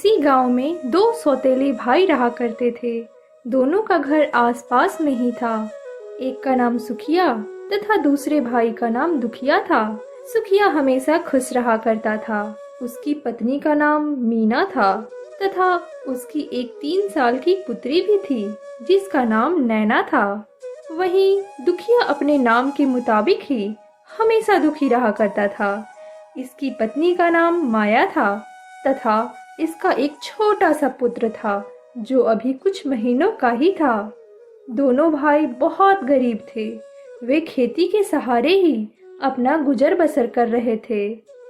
किसी गांव में दो सौतेले भाई रहा करते थे। दोनों का घर आसपास में ही था। एक का नाम सुखिया तथा दूसरे भाई का नाम दुखिया था। सुखिया हमेशा खुश रहा करता था। उसकी पत्नी का नाम मीना था तथा उसकी एक 3 साल की पुत्री भी थी जिसका नाम नैना था। वहीं दुखिया अपने नाम के मुताबिक ही हमेशा दुखी रहा करता था। इसकी पत्नी का नाम माया था तथा इसका एक छोटा सा पुत्र था जो अभी कुछ महीनों का ही था। दोनों भाई बहुत गरीब थे। वे खेती के सहारे ही अपना गुजर बसर कर रहे थे।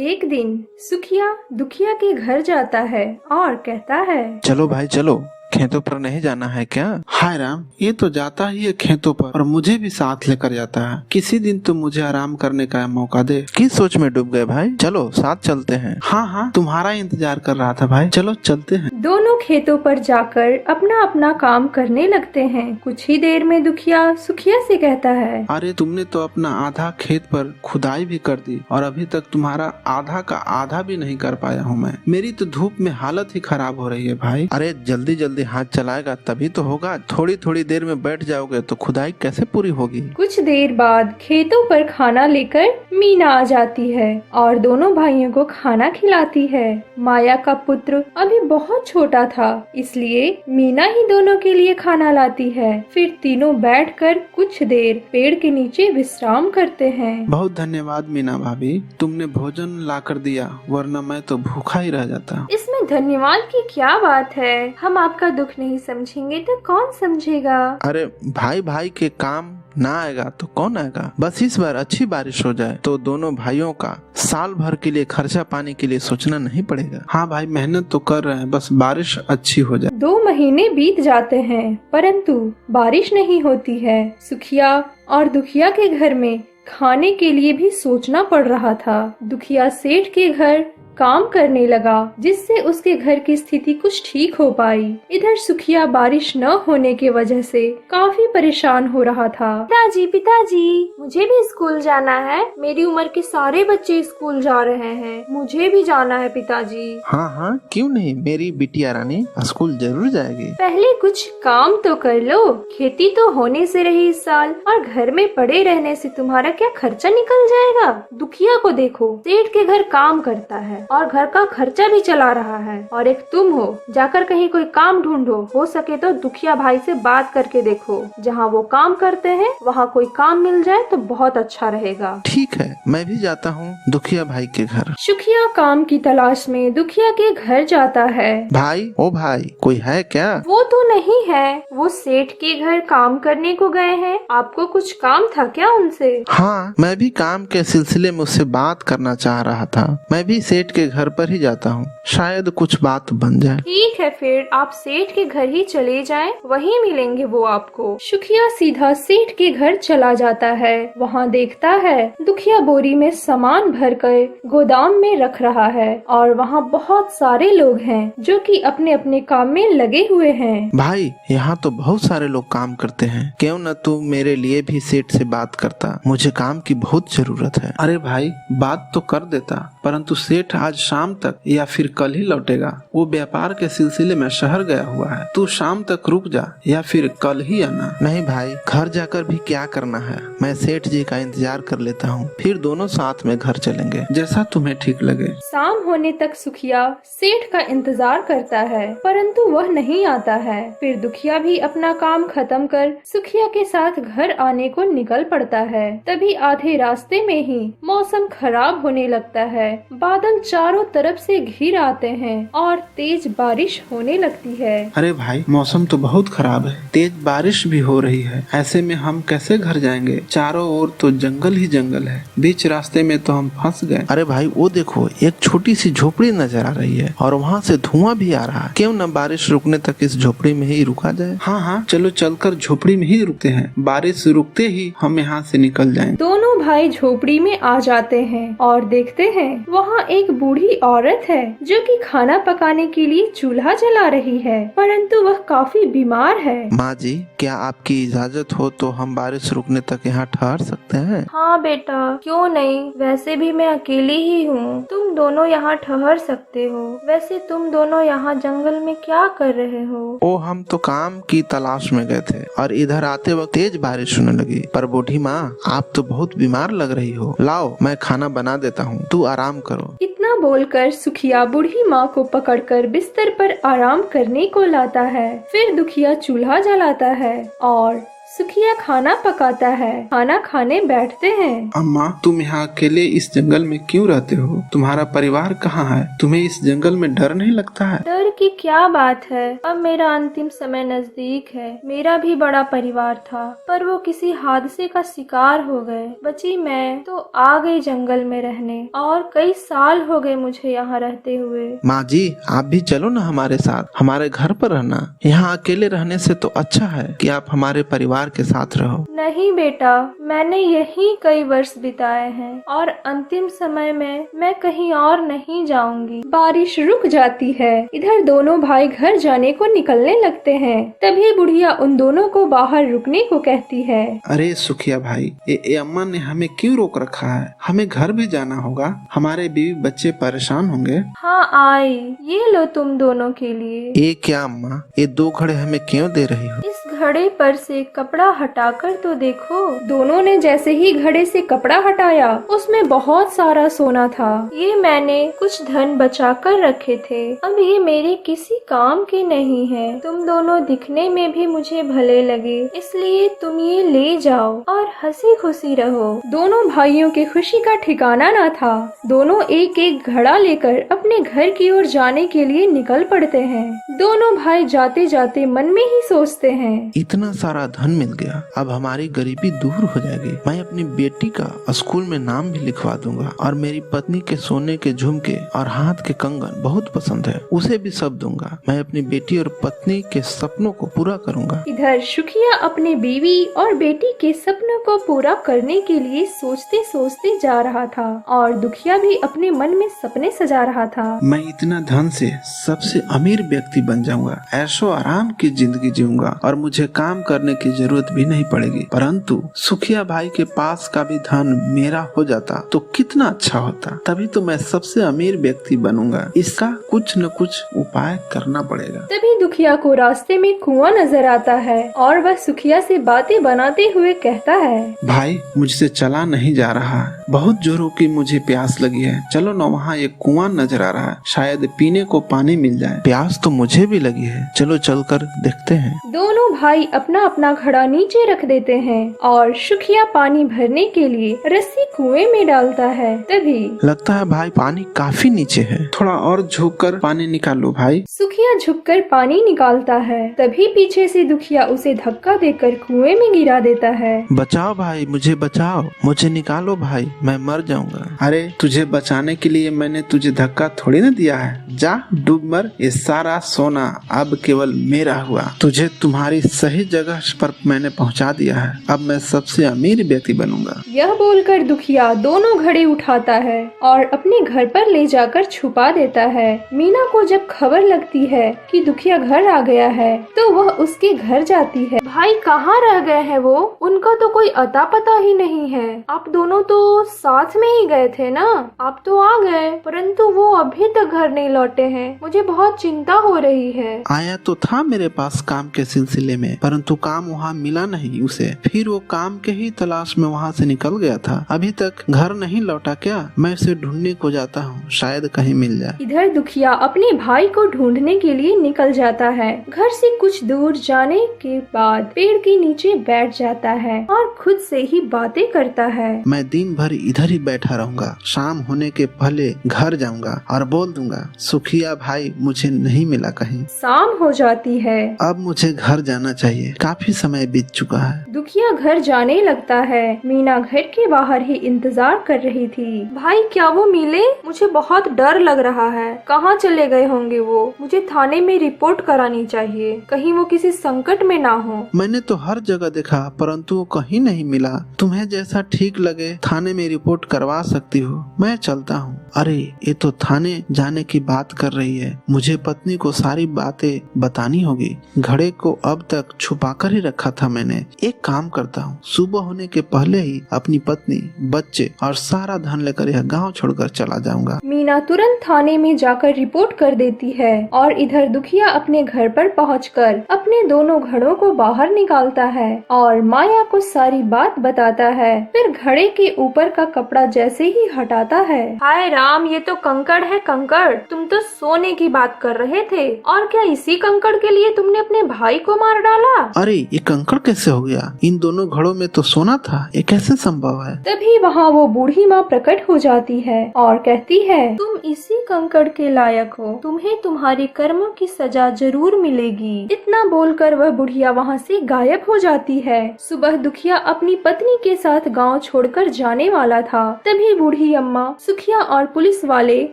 एक दिन सुखिया दुखिया के घर जाता है और कहता है, चलो भाई चलो, खेतों पर नहीं जाना है क्या? हाय राम, ये तो जाता ही है खेतों पर और मुझे भी साथ लेकर जाता है। किसी दिन तो मुझे आराम करने का मौका दे। किस सोच में डूब गए भाई? चलो साथ चलते हैं। हाँ, तुम्हारा इंतजार कर रहा था भाई, चलो चलते हैं। दोनों खेतों पर जाकर अपना अपना काम करने लगते हैं। कुछ ही देर में दुखिया सुखिया से कहता है, अरे तुमने तो अपना आधा खेत पर खुदाई भी कर दी और अभी तक तुम्हारा आधा का आधा भी नहीं कर पाया हूँ मैं। मेरी तो धूप में हालत ही खराब हो रही है भाई। अरे जल्दी जल्दी हाथ चलाएगा तभी तो होगा। थोड़ी थोड़ी देर में बैठ जाओगे तो खुदाई कैसे पूरी होगी? कुछ देर बाद खेतों पर खाना लेकर मीना आ जाती है और दोनों भाइयों को खाना खिलाती है। माया का पुत्र अभी बहुत छोटा था, इसलिए मीना ही दोनों के लिए खाना लाती है। फिर तीनों बैठकर कुछ देर पेड़ के नीचे विश्राम करते हैं। बहुत धन्यवाद मीना भाभी, तुमने भोजन ला कर दिया, वरना मैं तो भूखा ही रह जाता। इसमें धन्यवाद की क्या बात है? हम आपका दुख नहीं समझेंगे तो कौन समझेगा? अरे भाई भाई के काम ना आएगा तो कौन आएगा? बस इस बार अच्छी बारिश हो जाए तो दोनों भाइयों का साल भर के लिए खर्चा पानी के लिए सोचना नहीं पड़ेगा। हाँ भाई, मेहनत तो कर रहे हैं, बस बारिश अच्छी हो जाए। 2 महीने बीत जाते हैं परंतु बारिश नहीं होती है। सुखिया और दुखिया के घर में खाने के लिए भी सोचना पड़ रहा था। दुखिया सेठ के घर काम करने लगा जिससे उसके घर की स्थिति कुछ ठीक हो पाई। इधर सुखिया बारिश न होने की वजह से काफी परेशान हो रहा था। पिताजी, मुझे भी स्कूल जाना है। मेरी उम्र के सारे बच्चे स्कूल जा रहे हैं, मुझे भी जाना है पिताजी। हाँ, क्यों नहीं, मेरी बिटिया रानी स्कूल जरूर जाएगी। पहले कुछ काम तो कर लो। खेती तो होने से रही इस साल और घर में पड़े रहने से तुम्हारा क्या खर्चा निकल जाएगा? दुखिया को देखो, सेठ के घर काम करता है और घर का खर्चा भी चला रहा है, और एक तुम हो, जाकर कहीं कोई काम ढूंढो। हो सके तो दुखिया भाई से बात करके देखो, जहाँ वो काम करते हैं वहाँ कोई काम मिल जाए तो बहुत अच्छा रहेगा। ठीक है, मैं भी जाता हूँ दुखिया भाई के घर। सुखिया काम की तलाश में दुखिया के घर जाता है। भाई, ओ भाई, कोई है क्या? वो तो नहीं है, वो सेठ के घर काम करने को गए हैं। आपको कुछ काम था क्या उनसे? हाँ, मैं भी काम के सिलसिले में उससे बात करना चाह रहा था। मैं भी सेठ के घर पर ही जाता हूँ, शायद कुछ बात बन जाए। ठीक है, फिर आप सेठ के घर ही चले जाएं, वहीं मिलेंगे वो आपको। सुखिया सीधा सेठ के घर चला जाता है। वहाँ देखता है दुखिया बोरी में सामान भरकर गोदाम में रख रहा है और वहाँ बहुत सारे लोग हैं जो कि अपने अपने काम में लगे हुए हैं। भाई, यहाँ तो बहुत सारे लोग काम करते हैं, क्यों न तू मेरे लिए भी सेठ से बात करता? मुझे काम की बहुत जरूरत है। अरे भाई, बात तो कर देता, परंतु सेठ आज शाम तक या फिर कल ही लौटेगा। वो व्यापार के सिलसिले में शहर गया हुआ है। तू शाम तक रुक जा या फिर कल ही आना। नहीं भाई, घर जाकर भी क्या करना है, मैं सेठ जी का इंतजार कर लेता हूँ, फिर दोनों साथ में घर चलेंगे। जैसा तुम्हें ठीक लगे। शाम होने तक सुखिया सेठ का इंतजार करता है परंतु वह नहीं आता है। फिर दुखिया भी अपना काम खत्म कर सुखिया के साथ घर आने को निकल पड़ता है। तभी आधे रास्ते में ही मौसम खराब होने लगता है। बादल चारों तरफ से घिर आते हैं और तेज बारिश होने लगती है। अरे भाई, मौसम तो बहुत खराब है, तेज बारिश भी हो रही है। ऐसे में हम कैसे घर जाएंगे? चारों ओर तो जंगल ही जंगल है, बीच रास्ते में तो हम फंस गए। अरे भाई, वो देखो, एक छोटी सी झोपड़ी नजर आ रही है और वहाँ से धुआं भी आ रहा है। क्यों न बारिश रुकने तक इस झोपड़ी में ही रुका जाए? हाँ, चलो चलकर झोपड़ी में ही रुकते हैं। बारिश रुकते ही हम यहाँ से निकल जाएंगे। दोनों भाई झोपड़ी में आ जाते हैं और देखते हैं वहाँ एक बूढ़ी औरत है जो कि खाना पकाने के लिए चूल्हा जला रही है, परंतु वह काफी बीमार है। माँ जी, क्या आपकी इजाजत हो तो हम बारिश रुकने तक यहाँ ठहर सकते हैं? हाँ बेटा, क्यों नहीं, वैसे भी मैं अकेली ही हूँ, तुम दोनों यहाँ ठहर सकते हो। वैसे तुम दोनों यहाँ जंगल में क्या कर रहे हो? ओ, हम तो काम की तलाश में गए थे और इधर आते वक्त तेज बारिश होने लगी। पर बूढ़ी माँ, आप तो बहुत बीमार लग रही हो, लाओ मैं खाना बना देता हूँ, तू आराम करो। इतना बोलकर सुखिया बूढ़ी माँ को पकड़कर बिस्तर पर आराम करने को लाता है। फिर दुखिया चूल्हा जलाता है और सुखिया खाना पकाता है। खाना खाने बैठते हैं। अम्मा, तुम यहाँ अकेले इस जंगल में क्यों रहते हो? तुम्हारा परिवार कहाँ है? तुम्हें इस जंगल में डर नहीं लगता है? डर की क्या बात है, अब मेरा अंतिम समय नजदीक है। मेरा भी बड़ा परिवार था, पर वो किसी हादसे का शिकार हो गए। बची मैं तो आ गई जंगल में रहने, और कई साल हो गए मुझे यहाँ रहते हुए। माँ जी, आप भी चलो ना हमारे साथ, हमारे घर पर रहना। यहाँ अकेले रहने से तो अच्छा है कि आप हमारे परिवार के साथ रहो। नहीं बेटा, मैंने यहीं कई वर्ष बिताए हैं और अंतिम समय में मैं कहीं और नहीं जाऊंगी। बारिश रुक जाती है। इधर दोनों भाई घर जाने को निकलने लगते हैं। तभी बुढ़िया उन दोनों को बाहर रुकने को कहती है। अरे सुखिया भाई, ये अम्मा ने हमें क्यों रोक रखा है? हमें घर भी जाना होगा, हमारे बीवी बच्चे परेशान होंगे। हाँ आई, ये लो तुम दोनों के लिए। ये क्या अम्मा, ये 2 घड़े हमें क्यों दे रही हो? इस घड़े पर से कपड़ा हटाकर तो देखो। दोनों ने जैसे ही घड़े से कपड़ा हटाया, उसमें बहुत सारा सोना था। ये मैंने कुछ धन बचा कर रखे थे, अब ये मेरे किसी काम के नहीं है। तुम दोनों दिखने में भी मुझे भले लगे, इसलिए तुम ये ले जाओ और हंसी खुशी रहो। दोनों भाइयों के खुशी का ठिकाना न था। दोनों एक एक घड़ा लेकर अपने घर की ओर जाने के लिए निकल पड़ते हैं। दोनों भाई जाते जाते मन में ही सोचते हैं, इतना सारा धन मिल गया, अब हमारी गरीबी दूर हो जाएगी। मैं अपनी बेटी का स्कूल में नाम भी लिखवा दूंगा और मेरी पत्नी के सोने के झुमके और हाथ के कंगन बहुत पसंद है, उसे भी सब दूंगा। मैं अपनी बेटी और पत्नी के सपनों को पूरा करूंगा। इधर सुखिया अपने बीवी और बेटी के सपनों को पूरा करने के लिए सोचते सोचते जा रहा था और दुखिया भी अपने मन में सपने सजा रहा था। मैं इतना धन से सबसे अमीर व्यक्ति बन जाऊंगा, ऐशो आराम की जिंदगी जीऊंगा और मुझे काम करने की जरूरत भी नहीं पड़ेगी। परंतु सुखिया भाई के पास का भी धन मेरा हो जाता तो कितना अच्छा होता। तभी तो मैं सबसे अमीर व्यक्ति बनूंगा। इसका कुछ न कुछ उपाय करना पड़ेगा। तभी दुखिया को रास्ते में कुआं नजर आता है और वह सुखिया से बातें बनाते हुए कहता है, भाई मुझसे चला नहीं जा रहा है, बहुत जोरों की मुझे प्यास लगी है। चलो न, वहाँ एक कुआं नजर आ रहा है, शायद पीने को पानी मिल जाए। प्यास तो मुझे भी लगी है, चलो चलकर देखते हैं। दोनों भाई अपना अपना घड़ा नीचे रख देते हैं और सुखिया पानी भरने के लिए रस्सी कुएं में डालता है। तभी लगता है भाई पानी काफी नीचे है, थोड़ा और झुककर पानी निकालो भाई। सुखिया झुककर पानी निकालता है। तभी पीछे से दुखिया उसे धक्का देकर कुएं में गिरा देता है। बचाओ भाई, मुझे बचाओ, मुझे निकालो भाई, मैं मर जाऊंगा। अरे तुझे बचाने के लिए मैंने तुझे धक्का थोड़ी ना दिया है, जा डूब मर। ये सारा सोना अब केवल मेरा हुआ, तुझे तुम्हारी सही जगह पर मैंने पहुंचा दिया है। अब मैं सबसे अमीर व्यक्ति बनूंगा। यह बोलकर दुखिया दोनों घड़े उठाता है और अपने घर पर ले जाकर छुपा देता है। मीना को जब खबर लगती है कि दुखिया घर आ गया है तो वह उसके घर जाती है। भाई कहाँ रह गए हैं वो? उनका तो कोई अता पता ही नहीं है। आप दोनों तो साथ में ही गए थे ना? आप तो आ गए, परंतु वो अभी तक घर नहीं लौटे हैं। मुझे बहुत चिंता हो रही है। आया तो था मेरे पास काम के सिलसिले में, परंतु काम वहाँ मिला नहीं उसे। फिर वो काम के ही तलाश में वहाँ से निकल गया था। अभी तक घर नहीं लौटा क्या? मैं उसे ढूंढने को जाता हूँ, शायद कहीं मिल जाए। इधर दुखिया अपने भाई को ढूंढने के लिए निकल जाता है। घर से कुछ दूर जाने के बाद पेड़ के नीचे बैठ जाता है और खुद से ही बातें करता है। मैं दिन भर इधर ही बैठा रहूंगा, शाम होने के पहले घर जाऊंगा और बोल दूंगा सुखिया भाई मुझे नहीं मिला कहीं। शाम हो जाती है। अब मुझे घर जाना चाहिए, काफी समय बीत चुका है। दुखिया घर जाने लगता है। मीना घर के बाहर ही इंतजार कर रही थी। भाई क्या वो मिले? मुझे बहुत डर लग रहा है। कहाँ चले गए होंगे वो? मुझे थाने में रिपोर्ट करानी चाहिए, कहीं वो किसी संकट में ना हो। मैंने तो हर जगह देखा परंतु वो कहीं नहीं मिला। तुम्हें जैसा ठीक लगे थाने में रिपोर्ट करवा सकती हो, मैं चलता हूँ। अरे ये तो थाने जाने की बात कर रही है, मुझे पत्नी को सारी बातें बतानी होगी। घड़े को अब तक छुपा कर ही रखा था मैंने। एक काम करता हूँ, सुबह होने के पहले ही अपनी पत्नी, बच्चे और सारा धन लेकर यह गांव छोड़कर चला जाऊंगा। मीना तुरंत थाने में जाकर रिपोर्ट कर देती है और इधर दुखिया अपने घर पर पहुंचकर अपने दोनों घड़ों को बाहर निकालता है और माया को सारी बात बताता है। फिर घड़े के ऊपर का कपड़ा जैसे ही हटाता है, हाय राम, ये तो कंकड़ है कंकड़। तुम तो सोने की बात कर रहे थे और क्या इसी कंकड़ के लिए तुमने अपने भाई को मार डाला? अरे ये कंकड़ कैसे हो गया? इन दोनों घड़ों में तो सोना था, ये कैसे संभव है? तभी वहाँ वो बूढ़ी माँ प्रकट हो जाती है और कहती है, तुम इसी कंकड़ के लायक हो, तुम्हें तुम्हारे कर्मों की सजा जरूर मिलेगी। इतना बोलकर वह बुढ़िया वहाँ से गायब हो जाती है। सुबह दुखिया अपनी पत्नी के साथ गांव छोड़कर जाने वाला था, तभी बूढ़ी अम्मा, सुखिया और पुलिस वाले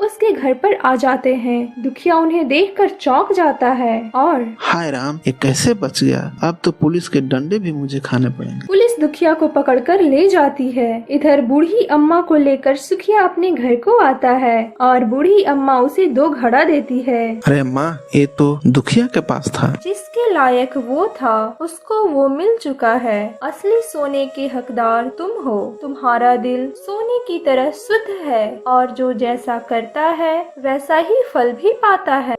उसके घर पर आ जाते हैं। दुखिया उन्हें देखकर चौंक जाता है और हाय राम, ये कैसे बच गया? अब तो पुलिस के डंडे भी मुझे खाने पड़ेंगे। पुलिस दुखिया को पकड़कर ले जाती है। इधर बूढ़ी अम्मा को लेकर सुखिया अपने घर को आता है और बूढ़ी अम्मा उसे 2 घड़ा देती है। अरे माँ, ये तो दुखिया के पास था। जिसके लायक वो था उसको वो मिल चुका है। असली सोने के हकदार तुम हो। तुम्हारा दिल सोने की तरह शुद्ध है और जो जैसा करता है वैसा ही फल भी पाता है।